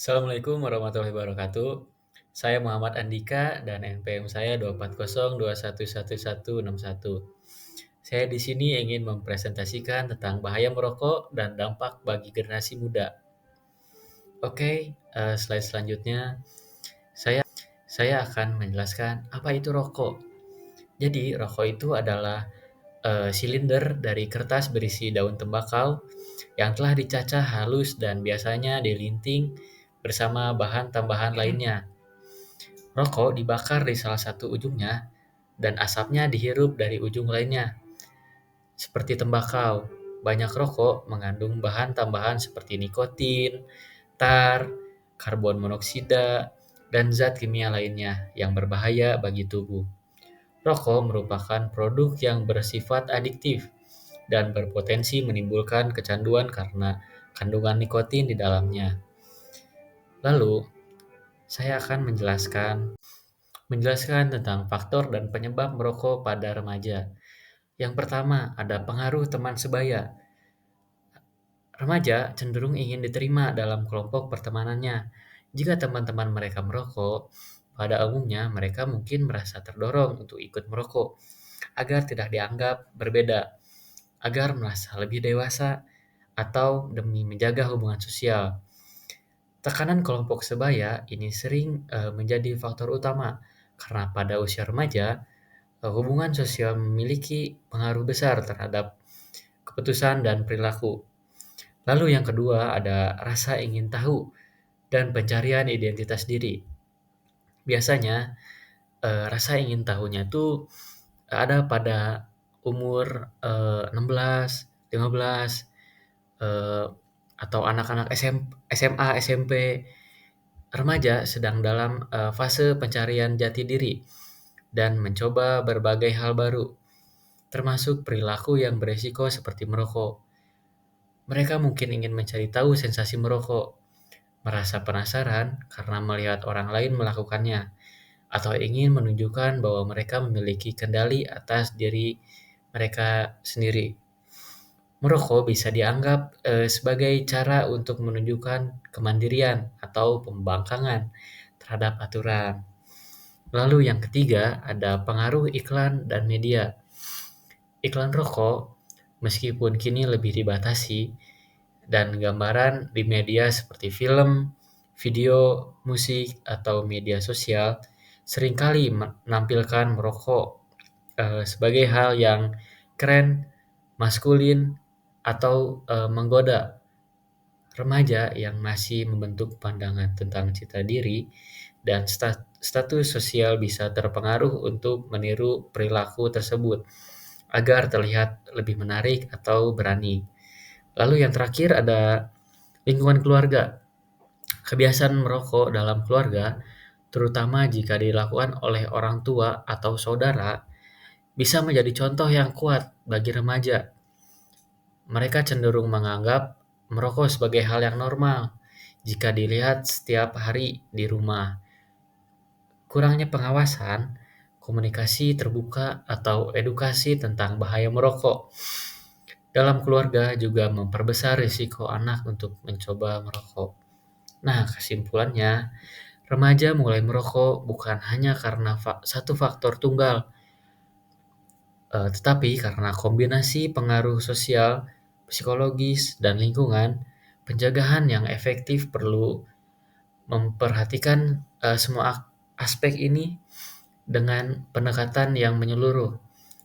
Assalamualaikum warahmatullahi wabarakatuh. Saya Muhammad Andika dan NPM saya 240211161. Saya di sini ingin mempresentasikan tentang bahaya merokok dan dampak bagi generasi muda. Oke, slide selanjutnya saya akan menjelaskan apa itu rokok. Jadi, rokok itu adalah silinder dari kertas berisi daun tembakau yang telah dicacah halus dan biasanya dilinting bersama bahan tambahan lainnya. Rokok dibakar di salah satu ujungnya dan asapnya dihirup dari ujung lainnya. Seperti tembakau, banyak rokok mengandung bahan tambahan seperti nikotin, tar, karbon monoksida, dan zat kimia lainnya yang berbahaya bagi tubuh. Rokok merupakan produk yang bersifat adiktif dan berpotensi menimbulkan kecanduan karena kandungan nikotin di dalamnya. Lalu, saya akan menjelaskan tentang faktor dan penyebab merokok pada remaja. Yang pertama, ada pengaruh teman sebaya. Remaja cenderung ingin diterima dalam kelompok pertemanannya. Jika teman-teman mereka merokok, pada umumnya mereka mungkin merasa terdorong untuk ikut merokok agar tidak dianggap berbeda, agar merasa lebih dewasa, atau demi menjaga hubungan sosial. Tekanan kelompok sebaya ini sering menjadi faktor utama karena pada usia remaja, hubungan sosial memiliki pengaruh besar terhadap keputusan dan perilaku. Lalu yang kedua ada rasa ingin tahu dan pencarian identitas diri. Biasanya rasa ingin tahunya itu ada pada umur 16, 15, eee, atau anak-anak SMA, SMP. Remaja sedang dalam fase pencarian jati diri dan mencoba berbagai hal baru, termasuk perilaku yang beresiko seperti merokok. Mereka mungkin ingin mencari tahu sensasi merokok, merasa penasaran karena melihat orang lain melakukannya, atau ingin menunjukkan bahwa mereka memiliki kendali atas diri mereka sendiri. Merokok bisa dianggap sebagai cara untuk menunjukkan kemandirian atau pembangkangan terhadap aturan. Lalu yang ketiga ada pengaruh iklan dan media. Iklan rokok, meskipun kini lebih dibatasi, dan gambaran di media seperti film, video, musik, atau media sosial seringkali menampilkan merokok sebagai hal yang keren, maskulin, atau menggoda. Remaja yang masih membentuk pandangan tentang citra diri dan status sosial bisa terpengaruh untuk meniru perilaku tersebut agar terlihat lebih menarik atau berani. Lalu yang terakhir ada lingkungan keluarga. Kebiasaan merokok dalam keluarga, terutama jika dilakukan oleh orang tua atau saudara, bisa menjadi contoh yang kuat bagi remaja. Mereka cenderung menganggap merokok sebagai hal yang normal jika dilihat setiap hari di rumah. Kurangnya pengawasan, komunikasi terbuka, atau edukasi tentang bahaya merokok dalam keluarga juga memperbesar risiko anak untuk mencoba merokok. Nah, kesimpulannya, remaja mulai merokok bukan hanya karena satu faktor tunggal, tetapi karena kombinasi pengaruh sosial, psikologis, dan lingkungan. Pencegahan yang efektif perlu memperhatikan semua aspek ini dengan pendekatan yang menyeluruh,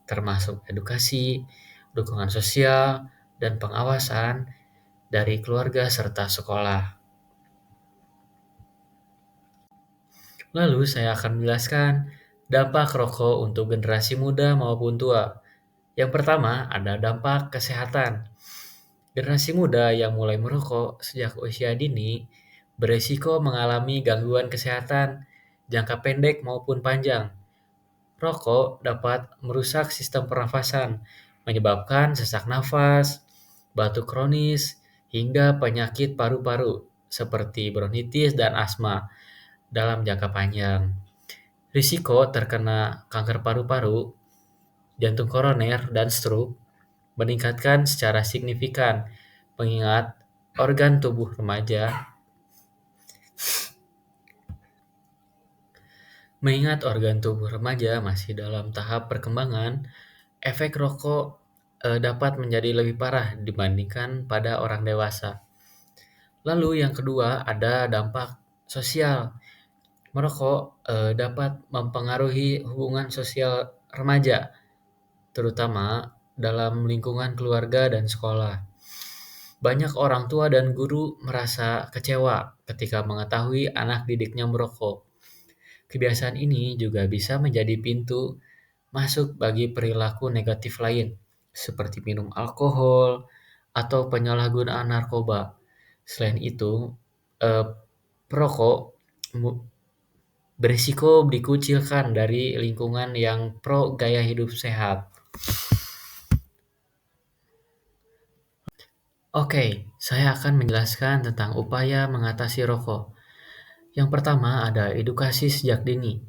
termasuk edukasi, dukungan sosial, dan pengawasan dari keluarga serta sekolah. Lalu saya akan menjelaskan dampak rokok untuk generasi muda maupun tua. Yang pertama ada dampak kesehatan. Generasi muda yang mulai merokok sejak usia dini beresiko mengalami gangguan kesehatan jangka pendek maupun panjang. Rokok dapat merusak sistem pernafasan, menyebabkan sesak nafas, batuk kronis, hingga penyakit paru-paru seperti bronkitis dan asma dalam jangka panjang. Risiko terkena kanker paru-paru, jantung koroner, dan stroke meningkatkan secara signifikan mengingat organ tubuh remaja Mengingat organ tubuh remaja masih dalam tahap perkembangan, efek rokok dapat menjadi lebih parah dibandingkan pada orang dewasa. Lalu yang kedua ada dampak sosial. Merokok dapat mempengaruhi hubungan sosial remaja, terutama dalam lingkungan keluarga dan sekolah. Banyak orang tua dan guru merasa kecewa ketika mengetahui anak didiknya merokok. Kebiasaan ini juga bisa menjadi pintu masuk bagi perilaku negatif lain, seperti minum alkohol atau penyalahgunaan narkoba. Selain itu, eh, perokok berisiko dikucilkan dari lingkungan yang pro gaya hidup sehat. Oke, saya akan menjelaskan tentang upaya mengatasi rokok. Yang pertama ada edukasi sejak dini.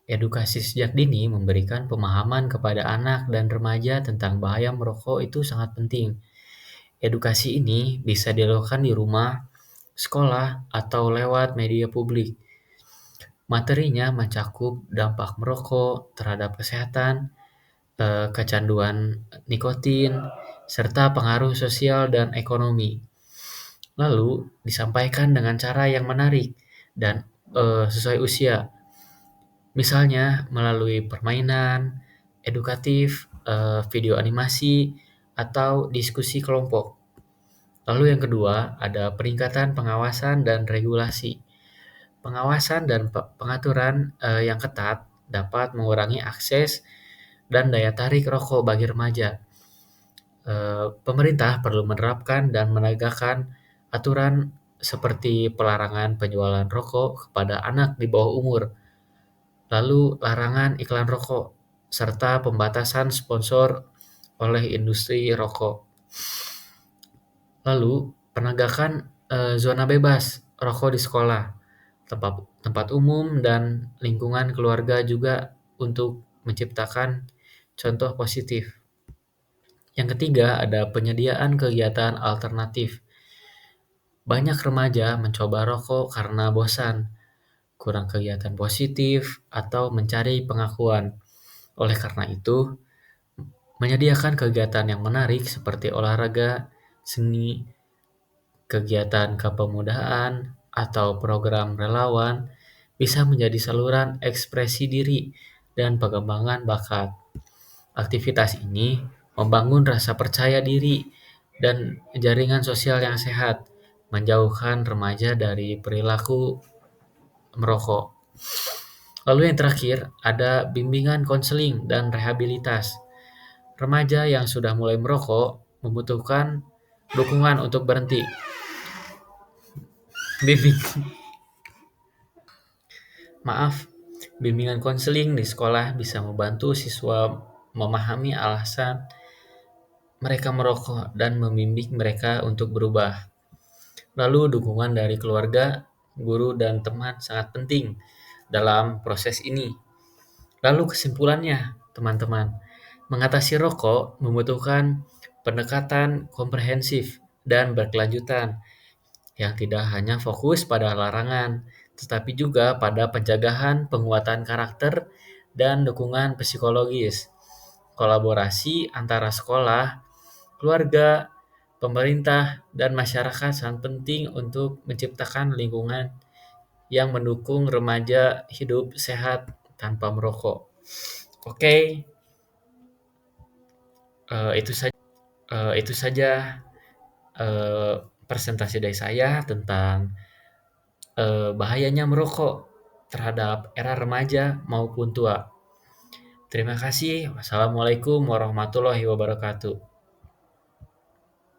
Edukasi sejak dini memberikan pemahaman kepada anak dan remaja tentang bahaya merokok itu sangat penting. Edukasi ini bisa dilakukan di rumah, sekolah, atau lewat media publik. Materinya mencakup dampak merokok terhadap kesehatan, kecanduan nikotin, serta pengaruh sosial dan ekonomi. Lalu disampaikan dengan cara yang menarik dan sesuai usia. Misalnya melalui permainan, edukatif, video animasi, atau diskusi kelompok. Lalu yang kedua, ada peningkatan pengawasan dan regulasi. Pengawasan dan pengaturan yang ketat dapat mengurangi akses dan daya tarik rokok bagi remaja. Pemerintah perlu menerapkan dan menegakkan aturan seperti pelarangan penjualan rokok kepada anak di bawah umur, lalu larangan iklan rokok, serta pembatasan sponsor oleh industri rokok. Lalu penegakan zona bebas rokok di sekolah, tempat tempat umum dan lingkungan keluarga juga untuk menciptakan contoh positif. Yang ketiga ada penyediaan kegiatan alternatif. Banyak remaja mencoba rokok karena bosan, kurang kegiatan positif, atau mencari pengakuan. Oleh karena itu, menyediakan kegiatan yang menarik seperti olahraga, seni, kegiatan kepemudaan, atau program relawan bisa menjadi saluran ekspresi diri dan pengembangan bakat. Aktivitas ini membangun rasa percaya diri dan jaringan sosial yang sehat, menjauhkan remaja dari perilaku merokok. Lalu yang terakhir, ada bimbingan konseling dan rehabilitas. Remaja yang sudah mulai merokok membutuhkan dukungan untuk berhenti. Bimbing, maaf, bimbingan konseling di sekolah bisa membantu siswa memahami alasan mereka merokok dan membimbing mereka untuk berubah. Lalu dukungan dari keluarga, guru, dan teman sangat penting dalam proses ini. Lalu kesimpulannya, teman-teman, mengatasi rokok membutuhkan pendekatan komprehensif dan berkelanjutan yang tidak hanya fokus pada larangan, tetapi juga pada pencegahan, penguatan karakter, dan dukungan psikologis. Kolaborasi antara sekolah, keluarga, pemerintah, dan masyarakat sangat penting untuk menciptakan lingkungan yang mendukung remaja hidup sehat tanpa merokok. Oke, itu saja eh, presentasi dari saya tentang bahayanya merokok terhadap era remaja maupun tua. Terima kasih. Wassalamualaikum warahmatullahi wabarakatuh.